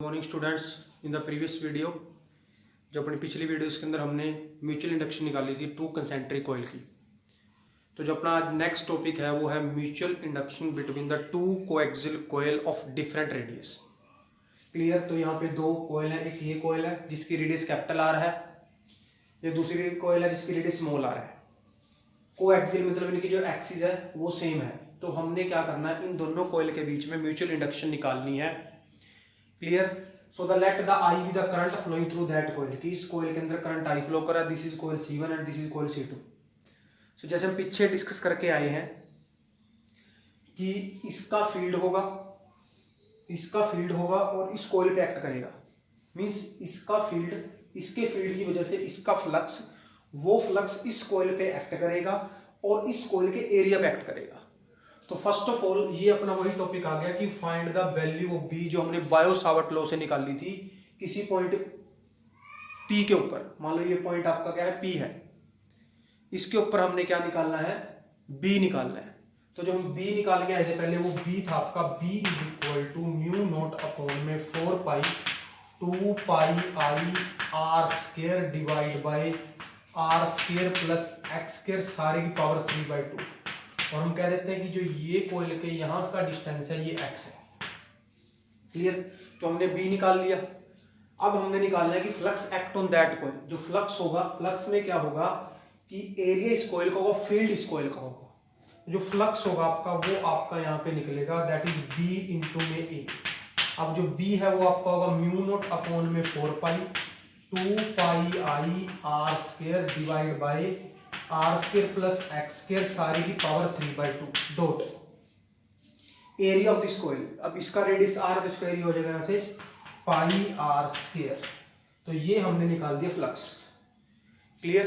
Morning students. In the previous video, जो अपनी पिछली वीडियो के अंदर हमने म्यूचुअल इंडक्शन निकाली थी टू कंसेंट्रिक कॉइल की। तो जो अपना आज नेक्स्ट टॉपिक है वो है mutual induction between the two coaxial coil of different radius. Clear. तो यहाँ पे दो कॉइल है, एक ये कॉइल है जिसकी रेडियस कैपिटल आर है, ये दूसरी कॉइल है जिसकी रेडियस स्मॉल आर है। कोएक्सियल मतलब इनकी जो एक्सिस है वो सेम है। तो हमने क्या करना है, इन दोनों कॉइल के बीच में म्यूचुअल इंडक्शन निकालनी है। Clear. So the let the I be the current flowing through that coil, कि इस कॉइल के अंदर करंट आई फ्लो कर रहा है। This is coil C1 and this is coil C2। सो जैसे हम पीछे डिस्कस करके आए हैं कि इसका फील्ड होगा और इस कॉइल पे एक्ट करेगा। मींस इसका फील्ड, इसके फील्ड की वजह से इसका फ्लक्स, वो फ्लक्स इस कॉइल पे एक्ट करेगा और इस कॉइल के एरिया पे एक्ट करेगा। तो फर्स्ट ऑफ ऑल ये अपना वही टॉपिक आ गया कि find the value of B, जो हमने बायो-सावर्ट लॉ से निकाली थी किसी पॉइंट पी के ऊपर। मान लो ये पॉइंट आपका क्या है, पी है, इसके ऊपर हमने क्या निकालना है, बी निकालना है। तो जो हम बी निकाल के आए थे पहले, वो बी था आपका B is equal to mu naught upon में 4 pi 2 pi I R square divide by R square plus X square सारे की पावर 3/2। और हम कह देते हैं कि जो ये कॉइल के यहां का डिस्टेंस है ये x है। क्लियर। तो हमने b निकाल लिया। अब हमने निकालना है कि flux act on that coil. जो फ्लक्स होगा, फ्लक्स में क्या होगा कि एरिया इस कॉइल का होगा, फील्ड इस कॉइल का होगा। जो फ्लक्स होगा आपका वो आपका यहां पे निकलेगा, दैट इज b इंटू में a। अब जो b है वो आपका होगा म्यू नॉट अपॉन में 4 pi 2 pi I R square divide by R square plus X square सारी की power 3/2 dot area of this coil. अब इसका रेडियस आर, इसका एरिया हो जाएगा यहां से पाई आर स्क्वायर। तो ये हमने निकाल दिया फ्लक्स। क्लियर।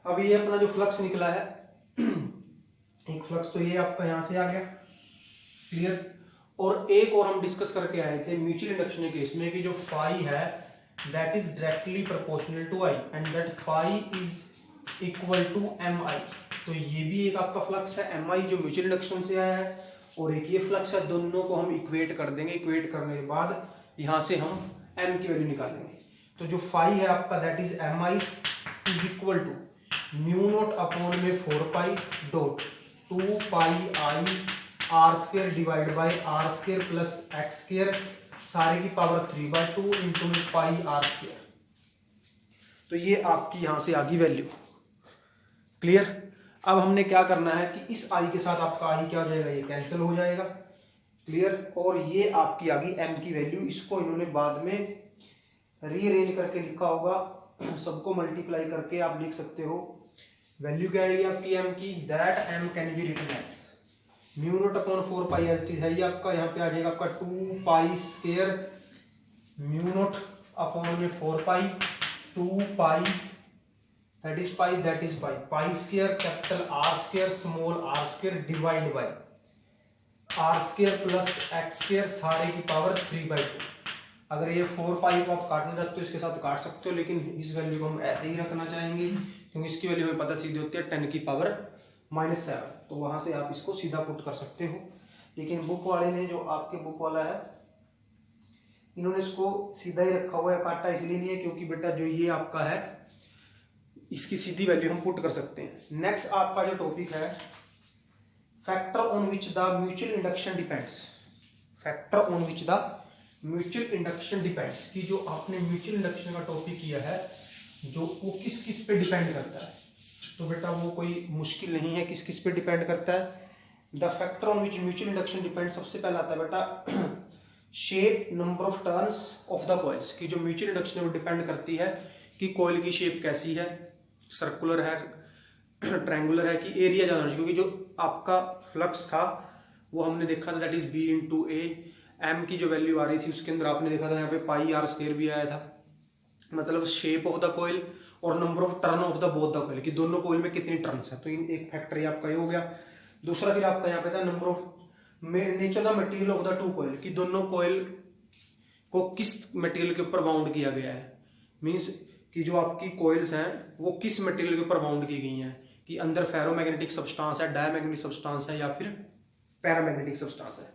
अब ये अपना जो फ्लक्स निकला है एक फ्लक्स, तो ये आपका यहां से आ गया। क्लियर। और एक और हम डिस्कस करके आए थे म्यूचुअल इंडक्शन के केस में कि जो फाई है that is directly proportional to I and that phi is equal to M I. तो ये भी एक आपका फ्लक्स है एम आई जो म्यूचुअल इंडक्शन से आया है, और एक ये फ्लक्स है। दोनों को हम इक्वेट कर देंगे। इक्वेट करने के बाद यहां से हम एम की वैल्यू निकालेंगे। तो जो फाई है आपका that is M I is equal to mu naught upon में 4 pi dot 2 pi I R square divide by R square plus X square सारे की पावर 3/2 इंटू में पाई आर स्क्वायर। तो ये आपकी यहां से आ गई वैल्यू। क्लियर। अब हमने क्या करना है कि इस आई के साथ आपका आई क्या हो जाएगा, ये कैंसिल हो जाएगा। क्लियर। और ये आपकी आ गई एम की वैल्यू। इसको इन्होंने बाद में रीअरेंज करके लिखा होगा, सबको मल्टीप्लाई करके आप लिख सकते हो। वैल्यू क्या आएगी आपकी एम की, that M can be written as mu naught upon 4 pi as it is है। ये आपका यहाँ पे आ जाएगा आपका 2 pi square mu naught upon में 4 pi 2 pi that is pi, that is pi, pi square capital R square small r square divide by r square plus x square सारे की पावर 3/2। अगर ये 4 पाई को आप काटना चाहते हो इसके साथ काट सकते हो, लेकिन इस वैल्यू को हम ऐसे ही रखना चाहेंगे क्योंकि इसकी वैल्यू हमें पता सीधी होती है 10 की पावर -7। तो वहां से आप इसको सीधा पुट कर सकते हो। लेकिन बुक वाले ने, जो आपके बुक वाला है, इन्होंने इसको सीधा ही रखा हुआ है, काटा इसलिए नहीं है क्योंकि बेटा जो ये आपका है इसकी सीधी वैल्यू हम पुट कर सकते हैं। नेक्स्ट आपका जो टॉपिक है, factor on which the mutual induction depends. Factor on which the mutual induction depends, कि जो आपने म्यूचुअल इंडक्शन का टॉपिक किया है जो वो किस किस पे डिपेंड करता है। तो बेटा वो कोई मुश्किल नहीं है, किस किस पे डिपेंड करता है। The factor on which mutual induction depend, सबसे पहला आता है बेटा shape number of turns of the coils, की जो म्यूचुअल इंडक्शन है वो डिपेंड करती है कि कॉइल की शेप कैसी है, सर्कुलर है, ट्रायंगुलर है, कि एरिया जाना चाहिए। क्योंकि जो आपका फ्लक्स था वो हमने देखा था that is B into A. M की जो वैल्यू आ रही थी उसके अंदर आपने देखा था यहाँ पे पाई आर स्क्वायर भी आया था। मतलब शेप ऑफ द कॉइल और number of turn off the both the coil, कि दोनों कॉइल में कितनी टर्न्स है। तो इन एक फैक्टर ये आपका ये हो गया। दूसरा फिर आपका यहाँ पे था number of nature the material of the two coil, कि दोनों कॉइल को किस मटेरियल के ऊपर बाउंड किया गया है। मीन्स कि जो आपकी कॉइल्स हैं वो किस मटेरियल के ऊपर बाउंड की गई हैं, कि अंदर फेरोमैग्नेटिक सब्सटेंस है, डायमैग्नेटिक सब्सटेंस है, या फिर पैरामैग्नेटिक सब्सटेंस है।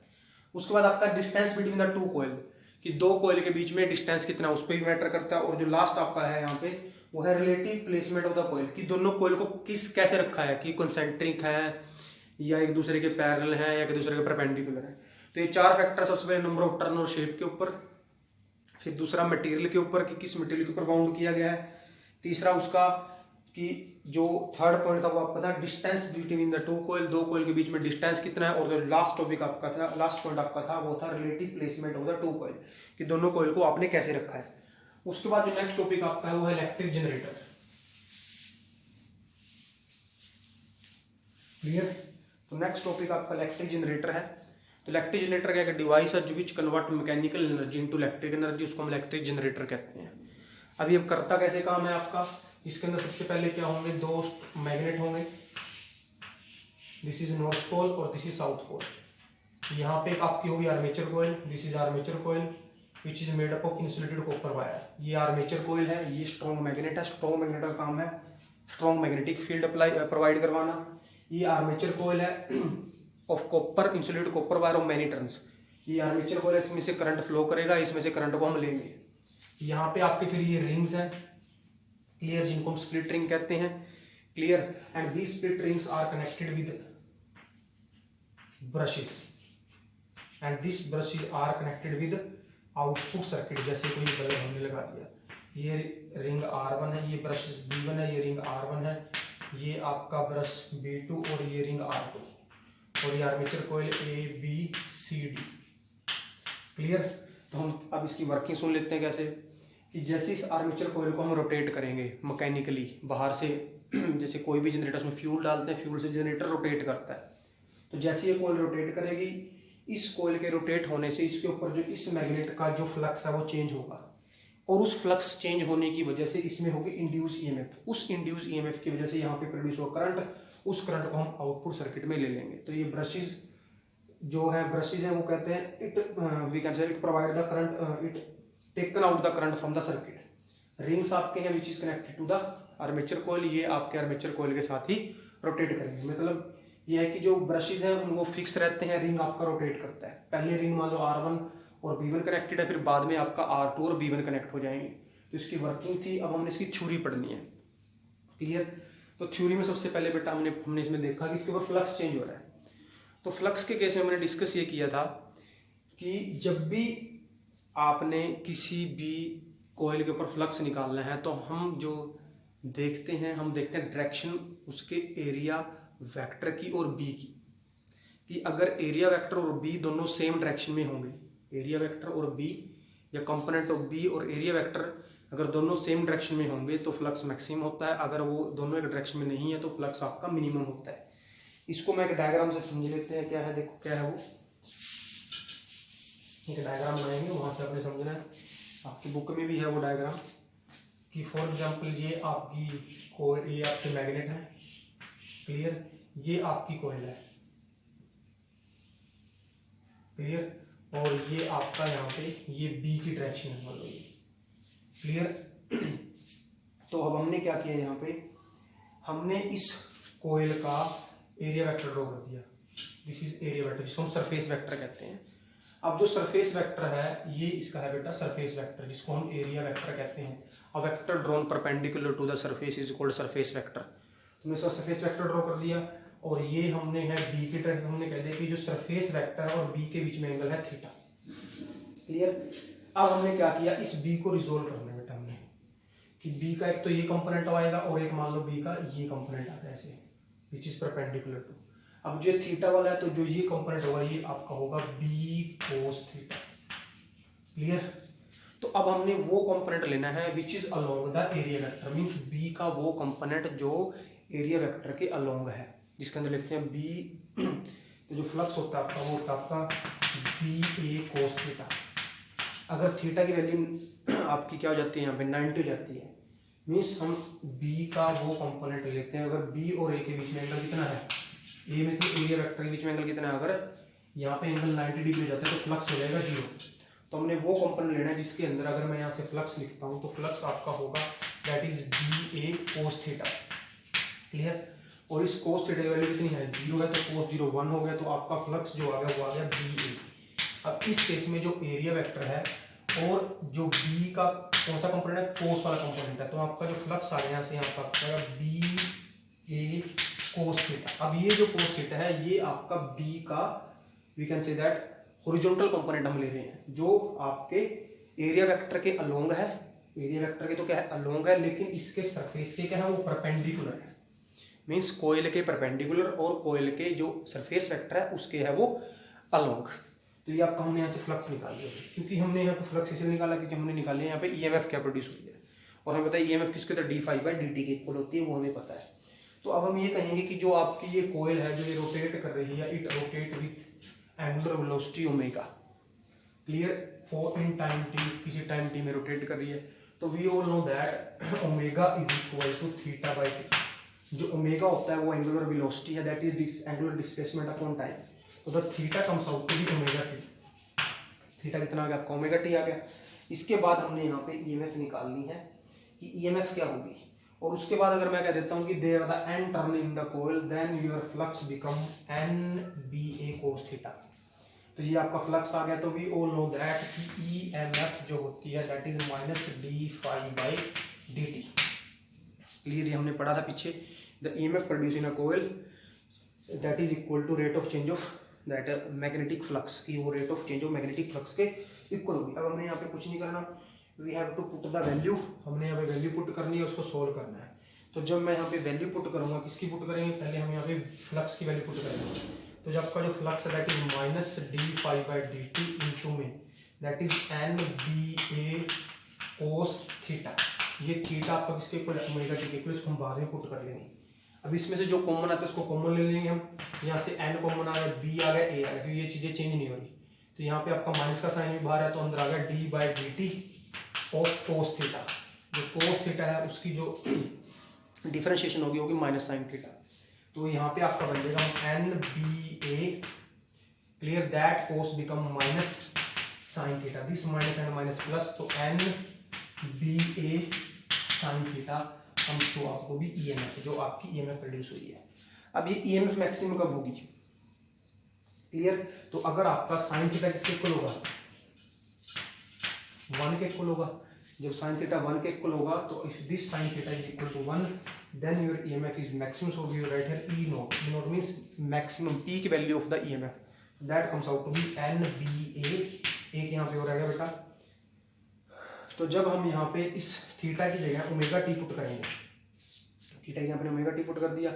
उसके बाद आपका distance between the two coil, कि दो कॉइल के बीच में डिस्टेंस कितना, उस पर भी मैटर करता है। और जो लास्ट आपका है यहाँ पे वो है relative placement of the coil, कि दोनों कॉइल को कैसे रखा है, कि कंसेंट्रिक है या एक दूसरे के पैरेलल है या एक दूसरे के परपेंडिकुलर है। तो ये 4 फैक्टर, सबसे पहले नंबर ऑफ टर्न और शेप के ऊपर, फिर दूसरा मटेरियल के ऊपर कि किस मटेरियल के ऊपर बाउंड किया गया है, तीसरा उसका कि जो थर्ड पॉइंट था वो आपका था distance between the two coil, दो कॉइल के बीच में डिस्टेंस कितना है, और जो लास्ट टॉपिक आपका था, लास्ट पॉइंट आपका था वो था relative placement of the two coil, कि दोनों कॉइल को आपने कैसे रखा है। उसके बाद जो नेक्स्ट टॉपिक आपका है वो है इलेक्ट्रिक जनरेटर। क्लियर? तो नेक्स्ट टॉपिक आपका इलेक्ट्रिक जनरेटर है। तो इलेक्ट्रिक जनरेटर क्या है, डिवाइस है which convert mechanical energy into electric energy, उसको हम इलेक्ट्रिक जनरेटर कहते हैं। अभी अब करता कैसे काम है आपका, इसके अंदर सबसे पहले क्या होंगे, 2 मैग्नेट होंगे, दिस इज नॉर्थ पोल और दिस इज साउथ पोल। यहाँ पे एक आपकी होगी armature coil, this is armature coil which is made up of insulated copper wire. ये आर्मेचर कॉइल है, ये स्ट्रॉन्ग मैग्नेट है, स्ट्रॉन्ग मैग्नेट का काम है strong magnetic field apply provide करवाना। ये आर्मेचर कॉइल है of copper insulated copper wire of many turns. ये आर्मेचर कॉइल है, इसमें से करंट फ्लो करेगा, इसमें से करंट को हम लेंगे। यहाँ पे आपके फिर ये रिंग्स हैं, क्लियर, जिनको हम स्प्लिट रिंग कहते हैं। Clear? And these split rings are connected with brushes and this brushes are connected with output circuit. जैसे कोई बल्ब हमने लगा दिया, ये रिंग R1 है, ये ब्रश B1 है, ये रिंग R1 है, ये आपका ब्रश B2 और ये रिंग R2 और ये आर्मेचर कॉइल ABCD। क्लियर? तो हम अब इसकी वर्किंग सुन लेते हैं कैसे, कि जैसे इस आर्मेचर कॉइल को हम रोटेट करेंगे मैकेनिकली बाहर से, जैसे कोई भी जनरेटर उसमें फ्यूल डालते हैं, फ्यूल से जनरेटर रोटेट करता है। तो जैसे ये कॉइल रोटेट करेगी, इस कॉइल के रोटेट होने से इसके ऊपर जो इस मैग्नेट का जो फ्लक्स है वो चेंज होगा, और उस फ्लक्स चेंज होने की वजह से इसमें होगी इंड्यूस ईएमएफ। उस इंड्यूस ईएमएफ की वजह से यहाँ पे प्रोड्यूस होगा करंट, उस करंट को हम आउटपुट सर्किट में ले लेंगे। तो ये ब्रशेज जो है, ब्रशेज है वो कहते हैं it we can say it provide the current, it taken out the current from the circuit. Rings आपके हैं which is connected to the armature coil, ये आपके आर्मेचर कॉइल के साथ ही रोटेट करेंगे। मतलब ये है कि जो ब्रशेज हैं उनको फिक्स रहते हैं, रिंग आपका रोटेट करता है। पहले रिंग मान लो R1 और B1 कनेक्टेड है, फिर बाद में आपका R2 और B1 कनेक्ट हो जाएंगे। तो इसकी वर्किंग थी, अब हमने इसकी थ्योरी पढ़नी है। क्लियर? तो थ्योरी में सबसे पहले बेटा हमने इसमें देखा कि इसके ऊपर फ्लक्स चेंज हो रहा है। तो फ्लक्स के केस में हमने डिस्कस ये किया था कि जब भी आपने किसी भी कॉइल के ऊपर फ्लक्स निकालना है तो हम जो देखते हैं, हम देखते हैं डायरेक्शन उसके एरिया वेक्टर की और बी की, कि अगर एरिया वेक्टर और बी दोनों सेम डायरेक्शन में होंगे, एरिया वेक्टर और बी या कंपोनेंट ऑफ बी और एरिया वेक्टर अगर दोनों सेम डायरेक्शन में होंगे तो फ्लक्स मैक्सिमम होता है, अगर वो दोनों एक डायरेक्शन में नहीं है तो फ्लक्स आपका मिनिमम होता है। इसको मैं एक डायग्राम से समझ लेते हैं क्या है। देखो क्या है वो, एक डायग्राम बनाएंगे, वहां से आपने समझना है, आपकी बुक में भी है वो डायग्राम, कि फॉर एग्जांपल ये आपकी कॉइल, ये आपके मैग्नेट है, क्लियर, ये आपकी कॉइल है, क्लियर, और ये आपका यहाँ पे ये बी की डायरेक्शन है, मतलब ये, क्लियर। तो अब हमने क्या किया, यहाँ पे हमने इस कॉइल का एरिया वेक्टर ड्रॉ कर दिया, दिस इज एरिया वेक्टर, जिसको हम सरफेस वेक्टर कहते हैं। अब जो सरफेस वेक्टर है ये इसका है बेटा सरफेस वेक्टर, जिसको हम एरिया वेक्टर कहते हैं। A vector drawn perpendicular to the surface is called surface vector. तुमने इसका सरफेस वेक्टर ड्रॉ कर दिया, और ये हमने है बी की डायरेक्शन, हमने कह दिया कि जो सरफेस वेक्टर और बी के बीच में एंगल है थीटा, क्लियर। अब हमने क्या किया, इस बी को रिजोल्व करना है बेटा हमने, कि बी का एक तो ये कंपोनेंट आएगा और एक मान लो बी का ये कंपोनेंट आता है ऐसे, विच इज परपेंडिकुलर टू। अब जो थीटा वाला है तो जो ये कंपोनेंट होगा ये आपका होगा बी कोस थीटा, क्लियर। तो अब हमने वो कंपोनेंट लेना है which is along the area vector, means B का वो कंपोनेंट जो एरिया वेक्टर के अलोंग है, जिसके अंदर लिखते हैं बी। तो जो फ्लक्स होता है आपका वो होता है आपका बी ए कोस थीटा। अगर थीटा की वैल्यू आपकी क्या हो जाती है यहाँ पे 90 हो जाती है, मीन्स हम बी का वो कंपोनेंट लेते हैं। अगर बी और ए के बीच में एंगल कितना है, ए में से एरिया वेक्टर के बीच में एंगल कितना है, अगर यहाँ पे एंगल 90 डिग्री हो जाता है तो फ्लक्स हो जाएगा 0। तो हमने वो कंपोनेंट लेना है जिसके अंदर अगर मैं यहाँ से फ्लक्स लिखता हूँ तो फ्लक्स आपका होगा that is B A cos theta, clear. और इस कोस थीटा की वैल्यू कितनी है, 0 है, तो कोस 0 1 हो गया, तो आपका फ्लक्स जो आ गया वो आ गया बी ए। अब इस केस में जो एरिया वेक्टर है और जो बी का कौन सा कंपोनेंट है, कोस वाला कंपोनेंट है, तो आपका जो फ्लक्स आ गया यहाँ से यहाँ पर आपका बी ए कोस थीटा। अब ये जो कोस थीटा है ये आपका बी का we can say that horizontal component हम ले रहे हैं, जो आपके एरिया वेक्टर के अलोंग है। एरिया वेक्टर के तो क्या है, अलोंग है, लेकिन इसके सरफेस के क्या है, वो परपेंडिकुलर है। मींस कोयल के परपेंडिकुलर और कोयल के जो सरफेस वेक्टर है उसके है वो अलोंग। तो ये आपका हमने यहाँ से फ्लक्स निकाल लिया, क्योंकि हमने यहाँ पे फ्लक्स इसलिए निकाला क्योंकि हमने निकाले यहाँ पे ईएमएफ क्या प्रोड्यूस हुई है, और हमें पता है ईएमएफ किसके तो d∅/dt के इक्वल होती है, वो हमें पता है। तो अब हम ये कहेंगे कि जो आपकी ये कोयल है जो ये रोटेट कर रही है, it rotate with angular velocity omega. Clear, for in time T, किसी टाइम टी में रोटेट कर रही है। तो we all know that omega is equal to θ/t। जो ओमेगा होता है वो एंगुलर वेलोसिटी है, that is angular displacement upon time. तो the theta comes out to be omega T. Theta कितना आ गया आपका, ओमेगा टी आ गया। इसके बाद हमने यहाँ पे ईएमएफ निकालनी है कि ईएमएफ क्या होगी, और उसके बाद अगर मैं कह देता हूँ कि there the N turn in the coil then your flux become NBA cos theta. तो ये आपका फ्लक्स आ गया। तो वी ऑल नो दैट कि ईएमएफ जो होती है दैट इज -d∅/dt। क्लियर, ये हमने पढ़ा था पीछे। The EMF produce in a coil that is equal to rate of change of that magnetic flux, की वो rate of change of magnetic flux के इक्वल होगी। अब हमने यहाँ पे कुछ नहीं करना, we have to put the value. हमने यहाँ पे वैल्यू पुट करनी है, उसको सोल्व करना है। तो जब मैं यहाँ पे वैल्यू पुट करूंगा, किसकी पुट करेंगे, पहले हम यहाँ पे फ्लक्स की वैल्यू पुट करेंगे। तो जब आपका जो फ्लक्स है दैट इज -d∅/dt इनटू में that is NBA cos theta. ये थीटा आपका किसके इक्वल है, ओमेगा टी के इक्वल। इसको हम बाद में पुट कर लेंगे। अब इसमें से जो कॉमन आता है उसको कॉमन ले लेंगे हम। यहाँ से n कॉमन आ गया, b आ गया, a आ गया, क्योंकि ये चीजें चेंज नहीं हो रही। तो यहाँ पे आपका माइनस का साइन भी बाहर है, तो अंदर आ गया d/dt ऑफ cos थीटा। जो cos थीटा है उसकी जो डिफरेंशिएशन होगी माइनस sin थीटा। तो यहाँ पे आपका बन जाएगा NBA। Clear, that cos become minus sin theta, this minus and minus plus, तो NBA sin theta comes to आपको भी ईएमएफ, जो आपकी ईएमएफ प्रोड्यूस हुई है। अब ये ईएमएफ मैक्सिमम कब होगी, क्लियर। तो अगर आपका साइन थीटा किसके इक्वल होगा, 1 के इक्वल होगा। जब साइन थीटा 1 के इक्वल होगा, तो if this sine theta is equal to 1 then your EMF is maximum. So we write here E0। E0 means maximum peak value of the EMF, that comes out to be NBA। एक यहाँ पे हो रहेगा बेटा। तो जब हम यहाँ पे इस थीटा की जगह ओमेगा टी पुट करेंगे, थीटा की जगह पे ओमेगा टी पुट कर दिया,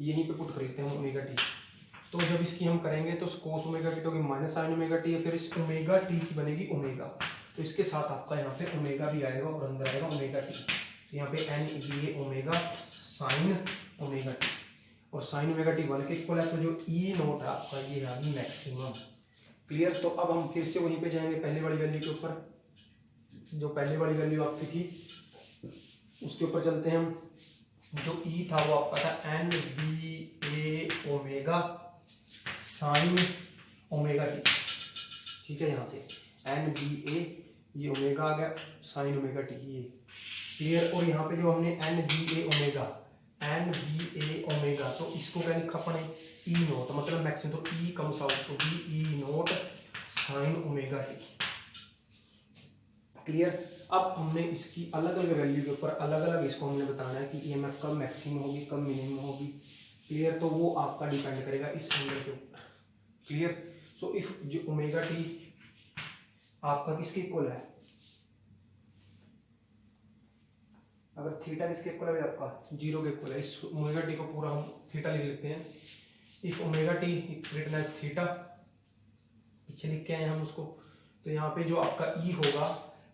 यहीं पे पुट कर लेते हैं ओमेगा टी। तो जब इसकी हम करेंगे तो कोस ओमेगा टी होगी माइनस साइन ओमेगा टी, फिर इस ओमेगा टी की बनेगी ओमेगा। तो इसके साथ आपका यहाँ पे ओमेगा भी आएगा और अंदर आएगा ओमेगा टी। तो यहाँ पे NBA omega sine omega T, और साइन ओमेगा टी 1 के इक्वल है। तो जो E0 है आपका ये आ गई मैक्सिमम। क्लियर। तो अब हम फिर से वहीं पे जाएंगे पहले वाली वैल्यू के ऊपर। जो पहले वाली वैल्यू आपकी थी उसके ऊपर चलते हैं हम। जो E था वो आपका था NBA omega sine omega T. ठीक है, यहाँ से NBA ये ओमेगा आ गया, साइन ओमेगा टी ये। क्लियर। और यहाँ पे जो हमने NBA ओमेगा, तो इसको क्या लिखा अपने E0, मतलब मैक्सिमम। तो E comes out to be E0 sine omega T. Clear. अब हमने इसकी अलग अलग वैल्यू के ऊपर अलग अलग इसको हमने बताना है कि ईएमएफ कब मैक्सिमम होगी, कब मिनिमम होगी। क्लियर। तो वो आपका डिपेंड करेगा इस एंगल के ऊपर। क्लियर। सो इफ जो ओमेगा टी आपका किसके इक्वल है, अगर थीटा किसके इक्वल है आपका 0 के इक्वल है, इस ओमेगा टी को पूरा हम थीटा लिख लेते हैं। If omega T written as theta, पीछे लिख के आए हम उसको। तो यहाँ पे जो आपका ई होगा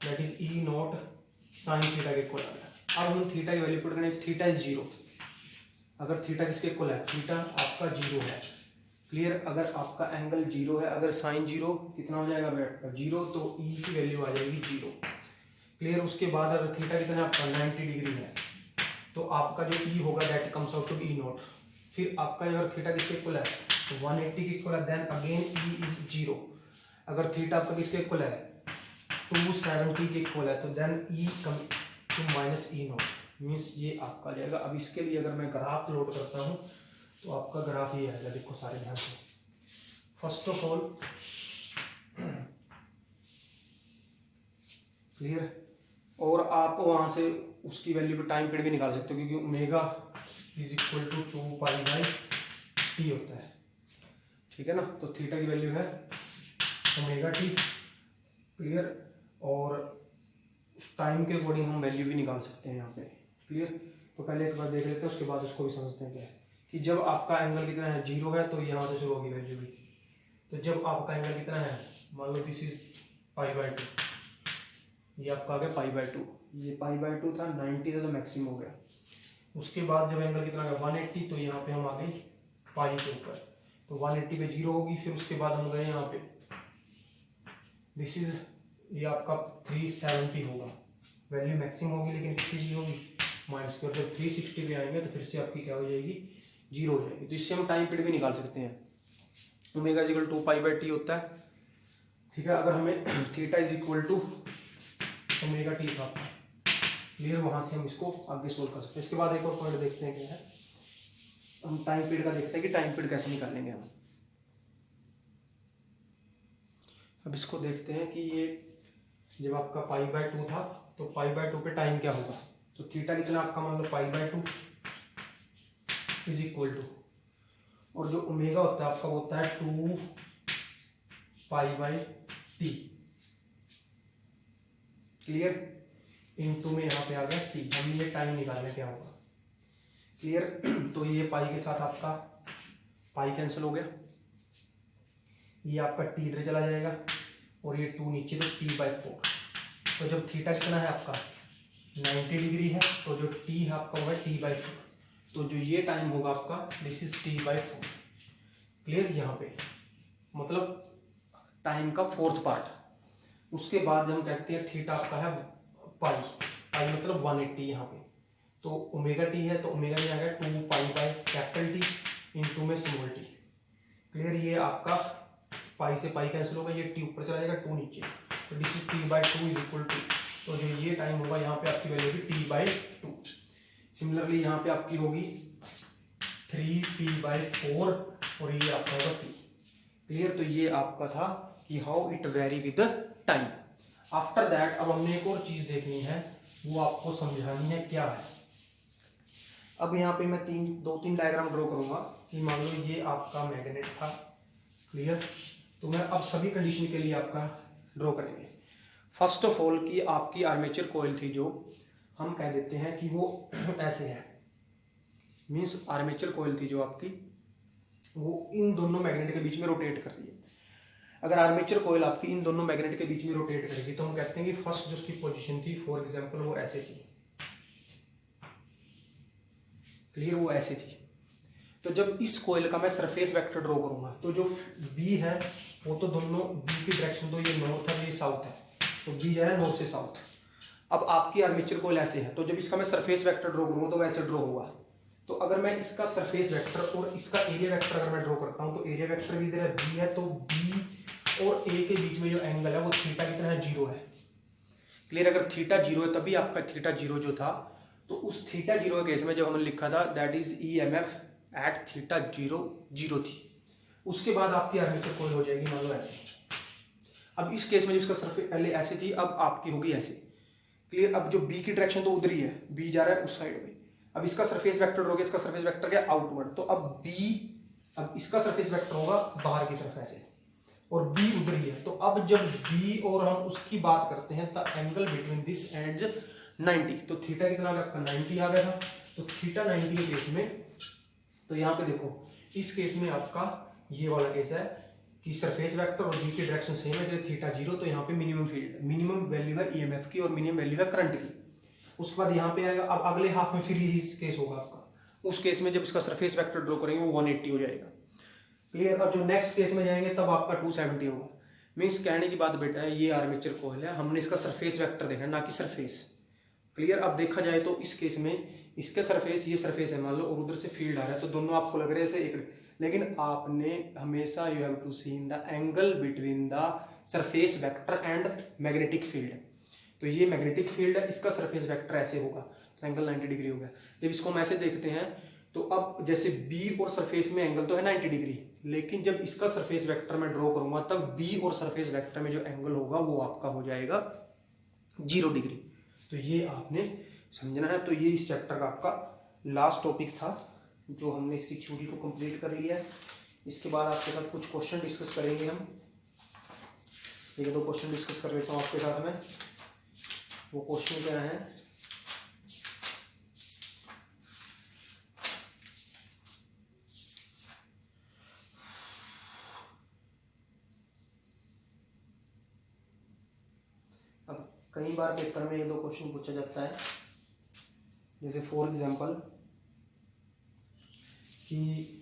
that is E0 sine theta के इक्वल आ गया। अब हम थीटा की वैल्यू पुट करें, थीटा इज 0। अगर थीटा किसके इक्वल है, थीटा आपका 0 है। क्लियर। अगर आपका एंगल 0 है, अगर साइन 0 कितना हो जाएगा बेटा 0, तो ई की वैल्यू आ जाएगी 0। क्लियर। उसके बाद अगर थीटा कितना है आपका 90 डिग्री है, तो आपका जो ई होगा that comes out to be E0। फिर आपका अगर थीटा किसके इक्वल है तो 180 के इक्वल है, देन अगेन ई इज 0। अगर थीटा आपका किसके इक्वल है 270 के इक्वल है, तो then E come to minus E0 means ये आपका जाएगा। अब इसके लिए अगर मैं ग्राफ प्लॉट करता हूँ तो आपका ग्राफ ये आएगा, देखो सारे ध्यान से। First of all clear. और आप वहां से उसकी वैल्यू पे टाइम पीरियड भी निकाल सकते हो, क्योंकि omega is equal to 2 pi by T होता है, ठीक है ना। तो थीटा की वैल्यू है ओमेगा टी, क्लियर। और उस टाइम के अकॉर्डिंग हम वैल्यू भी निकाल सकते हैं यहाँ पे, क्लियर। तो पहले एक बार देख लेते हैं, उसके बाद उसको भी समझते हैं क्या है कि जब आपका एंगल कितना है 0 है तो यहाँ से शुरू होगी वैल्यू भी। तो जब आपका एंगल कितना है, मान लो दिस इज π/2, ये आपका आ गया π/2, ये π/2 था, 90 था तो मैक्सिमम हो गया। उसके बाद जब एंगल कितना गया 180, तो यहाँ पे हम आ गए पाई के ऊपर, तो 180 पे 0 होगी। फिर उसके बाद हम गए यहाँ पे, दिस इज, ये आपका 370 होगा, वैल्यू मैक्सिमम होगी लेकिन किसी चीज होगी माइनस की। और जब 360 पे आएंगे तो फिर से आपकी क्या हो जाएगी, 0 हो जाएगी। तो इससे हम टाइम पीरियड भी निकाल सकते हैं। Omega is equal to π/t होता है, ठीक है। अगर हमें theta is equal to omega T था, क्लियर, वहां से हम इसको आगे सोल्व कर सकते हैं। इसके बाद एक और पॉइंट देखते हैं क्या है, हम टाइम पीरियड का देखते हैं कि टाइम पीरियड कैसे निकालेंगे हम। अब इसको देखते हैं कि ये जब आपका π/2 था तो π/2 पे टाइम क्या होगा। तो थीटा कितना आपका, मान लो π/2 इज इक्वल टू, और जो ओमेगा होता है आपका वो होता है 2 π/t, क्लियर। इनटू में यहाँ पे आ गया टी, हम ये टाइम निकालना क्या होगा, क्लियर। तो ये पाई के साथ आपका पाई कैंसिल हो गया, ये आपका टी इधर चला जाएगा और ये 2 नीचे, तो t/4। तो जब थीटा कितना है आपका 90 डिग्री है, तो जो टी है आपका होगा t/4, तो जो ये टाइम होगा आपका दिस इज t/4, क्लियर। यहाँ पे मतलब टाइम का 4th पार्ट। उसके बाद हम कहते हैं थीटा आपका है पाई, पाई मतलब 180 यहाँ पे। तो ओमेगा टी है तो ओमेगा में आ गया 2 π/T इंटू में स्मॉल टी, क्लियर। ये आपका पाई से पाई कैंसिल होगा, ये टी ऊपर चला जाएगा 2 नीचे, तो this is t/2 is equal to, तो जो ये टाइम होगा यहाँ पे आपकी वैल्यू होगी t/2। सिमिलरली यहाँ पे आपकी होगी 3t/4 और ये आपका होगा t, क्लियर। तो ये आपका था कि how it very with time. After that अब हमने एक और चीज देखनी है, वो आपको समझानी है क्या है। अब यहाँ पे मैं 2-3 डायग्राम ड्रॉ करूंगा कि मान लो ये आपका मैग्नेट था, क्लियर। तो मैं अब सभी कंडीशन के लिए आपका ड्रॉ करेंगे। फर्स्ट ऑफ ऑल कि आपकी आर्मेचर कॉइल थी, जो हम कह देते हैं कि वो ऐसे है, मीन्स आर्मेचर कॉइल थी जो आपकी, वो इन दोनों मैग्नेट के बीच में रोटेट कर रही है। अगर आर्मेचर कॉइल आपकी इन दोनों मैग्नेट के बीच में रोटेट करेगी तो हम कहते हैं कि फर्स्ट जो उसकी पोजीशन थी, फॉर एग्जांपल वो ऐसे थी, क्लियर, वो ऐसे थी। तो जब इस कॉइल का मैं सरफेस वेक्टर ड्रॉ करूंगा तो जो बी है वो तो दोनों बी की डायरेक्शन, तो ये नॉर्थ है ये साउथ है, तो बी जा रहा है नॉर्थ से साउथ। अब आपकी आर्मेचर कॉइल ऐसे है, तो जब इसका मैं सरफेस वेक्टर ड्रॉ करूंगा तो वैसे ड्रॉ होगा। तो अगर मैं इसका सरफेस वेक्टर और इसका एरिया वेक्टर अगर मैं ड्रॉ करता हूं तो एरिया वेक्टर भी इधर है, बी है, तो बी और ए के बीच में जो एंगल है वो थीटा कितना है 0 है, क्लियर। अगर थीटा 0 है तभी आपका थीटा 0 जो था, तो उस थीटा 0 के केस में जब हमने लिखा था that is EMF at theta 0 थी। उसके बाद आपकी आर्मेचर कॉइल हो जाएगी मान लो ऐसे। अब इस केस में जिसका सरफेस पहले ऐसे थी, अब आपकी होगी ऐसे, क्लियर। अब जो बी की डायरेक्शन तो उधर ही है, बी जा रहा है उस साइड में। अब इसका सरफेस वेक्टर हो गया, इसका सरफेस वेक्टर क्या आउटवर्ड, तो अब इसका सरफेस वेक्टर होगा बाहर की तरफ ऐसे, और बी उधर ही है। तो अब जब बी और हम उसकी बात करते हैं the angle between this and 90, तो थीटा कितना आ गया आपका 90 आ गया था। तो थीटा 90 के केस में, तो यहाँ पे देखो इस केस में आपका ये वाला केस है कि सरफेस वेक्टर और बी की डायरेक्शन सेम है, जैसे थीटा 0, तो यहाँ पे मिनिमम फील्ड, मिनिमम वैल्यू है EMF की और मिनिमम वैल्यू है करंट की। उसके बाद यहाँ पे आएगा, अब अगले हाफ में फिर यही केस होगा आपका। उस केस में जब इसका सरफेस वेक्टर ड्रॉ करेंगे वो 180 हो जाएगा, क्लियर। अब जो नेक्स्ट केस में जाएंगे तब आपका 270 होगा। मीन्स कहने की बात बेटा है, ये आर्मेचर कॉइल है, हमने इसका सरफेस वेक्टर देखा ना कि सरफेस, क्लियर। अब देखा जाए तो इस केस में इसके सरफेस, ये सरफेस है मान लो, और उधर से फील्ड आ रहा है, तो दोनों आपको लग रहे हैं एक, लेकिन आपने हमेशा you have to see the angle between the surface vector and magnetic field. तो ये मैग्नेटिक फील्ड है, इसका सरफेस वेक्टर ऐसे होगा, तो एंगल 90 डिग्री हो गया। जब इसको हम ऐसे देखते हैं तो अब जैसे बी और सरफेस में एंगल तो है 90 डिग्री, लेकिन जब इसका सरफेस वेक्टर मैं ड्रॉ करूंगा तब बी और सरफेस वेक्टर में जो एंगल होगा वो आपका हो जाएगा 0 डिग्री। तो ये आपने समझना है। तो ये इस चैप्टर का आपका लास्ट टॉपिक था, जो हमने इसकी थ्योरी को कंप्लीट कर लिया है। इसके बाद आपके साथ कुछ क्वेश्चन डिस्कस करेंगे हम। एक दो क्वेश्चन डिस्कस कर लेता हूँ आपके साथ में। वो क्वेश्चन क्या है, अब कई बार पेपर में ये दो क्वेश्चन पूछा जाता है। जैसे फॉर एग्जांपल कि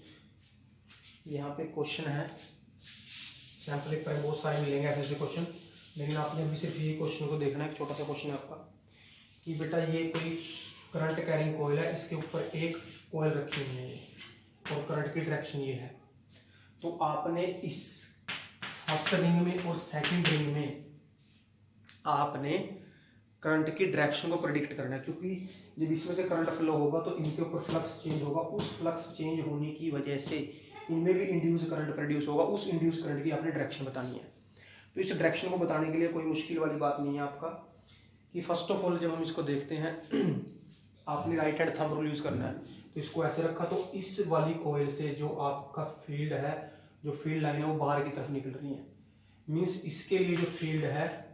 यहाँ पे क्वेश्चन है, सैम्पल पेपर में बहुत सारे मिलेंगे ऐसे क्वेश्चन, लेकिन आपने अभी सिर्फ ये क्वेश्चन को देखना है। एक छोटा सा क्वेश्चन है आपका कि बेटा ये कोई करंट कैरिंग कॉइल है, इसके ऊपर एक कॉइल रखी हुई है और करंट की डायरेक्शन ये है। तो आपने इस फर्स्ट रिंग में और सेकंड रिंग में आपने करंट की डायरेक्शन को प्रेडिक्ट करना है, क्योंकि जब इसमें से करंट फ्लो होगा तो इनके ऊपर फ्लक्स चेंज होगा। उस फ्लक्स चेंज होने की वजह से इनमें भी इंड्यूस करंट प्रोड्यूस होगा। उस इंड्यूस करंट की आपने डायरेक्शन बतानी है। तो इस डायरेक्शन को बताने के लिए कोई मुश्किल वाली बात नहीं है आपका, कि फर्स्ट ऑफ ऑल जब हम इसको देखते हैं आपने right hand thumb rule use करना है। तो इसको ऐसे रखा, तो इस वाली कॉइल से जो आपका फील्ड है, जो फील्ड लाइन है वो बाहर की तरफ निकल रही है। मीन्स इसके लिए जो फील्ड है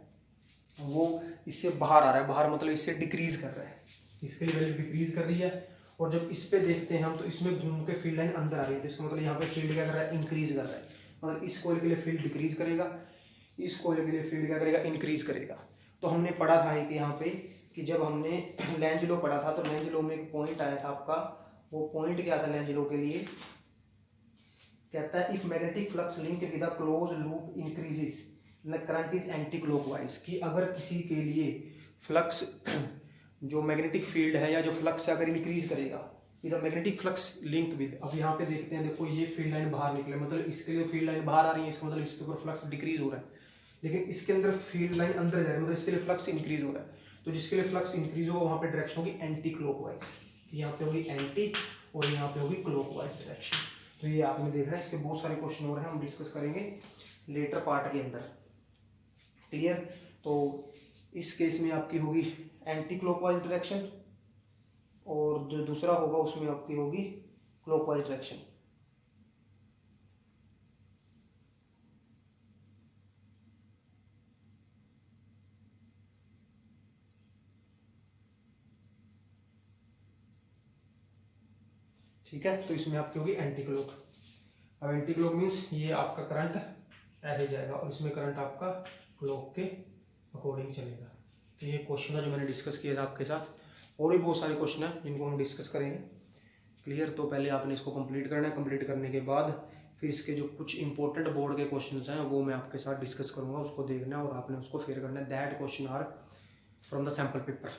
वो इससे बाहर आ रहा है। बाहर मतलब इससे डिक्रीज कर रहा है, इसके लिए वैल्यू डिक्रीज कर रही है। और जब इस पे देखते हैं हम, तो इसमें घूम के फील्ड लाइन अंदर आ रही है। तो इसका मतलब यहाँ पे फील्ड क्या कर रहा है, इंक्रीज कर रहा है। मतलब इस कॉइल के लिए फील्ड डिक्रीज करेगा, इस कॉइल के लिए फील्ड क्या करेगा, इंक्रीज करेगा। तो हमने पढ़ा था कि यहाँ पे कि जब हमने लेंज लॉ पढ़ा था, तो लेंज लॉ में एक पॉइंट आया था आपका। वो पॉइंट क्या था लेंज लॉ के लिए, कहता है if magnetic flux link with a close loop increases the current is anti clockwise. कि अगर किसी के लिए फ्लक्स जो मैग्नेटिक फील्ड है या जो फ्लक्स है अगर इंक्रीज करेगा, इधर मैग्नेटिक फ्लक्स लिंक विद, अब यहाँ पे देखते हैं, देखो ये फील्ड लाइन बाहर निकले, मतलब इसके लिए फील्ड लाइन बाहर आ रही है, इसका मतलब इसके ऊपर फ्लक्स डिक्रीज हो रहा है। लेकिन इसके अंदर फील्ड लाइन अंदर जा रही है, मतलब इसके लिए फ्लक्स इंक्रीज हो रहा है। तो जिसके लिए फ्लक्स इंक्रीज होगा वहां पे डायरेक्शन होगी एंटी क्लॉकवाइज। यहाँ पे होगी एंटी और यहाँ पे होगी क्लॉकवाइज डायरेक्शन। तो ये आपने देखना है। इसके बहुत सारे क्वेश्चन और हैं, हम डिस्कस करेंगे लेटर पार्ट के अंदर। क्लियर। तो इस केस में आपकी होगी एंटी क्लॉकवाइज डायरेक्शन और जो दूसरा होगा उसमें आपकी होगी क्लॉकवाइज डायरेक्शन। ठीक है। तो इसमें आपकी होगी एंटी क्लॉक। अब एंटी क्लॉक मीन्स ये आपका करंट ऐसे जाएगा और इसमें करंट आपका क्लॉक के अकॉर्डिंग चलेगा। तो ये क्वेश्चन था जो मैंने डिस्कस किया था आपके साथ। और भी बहुत सारे क्वेश्चन हैं जिनको हम डिस्कस करेंगे। क्लियर। तो पहले आपने इसको कंप्लीट करना है। कंप्लीट करने के बाद फिर इसके जो कुछ इंपॉर्टेंट बोर्ड के क्वेश्चंस हैं वो मैं आपके साथ डिस्कस करूंगा, उसको देखना है और आपने उसको फेयर करना है। That question are from the sample paper.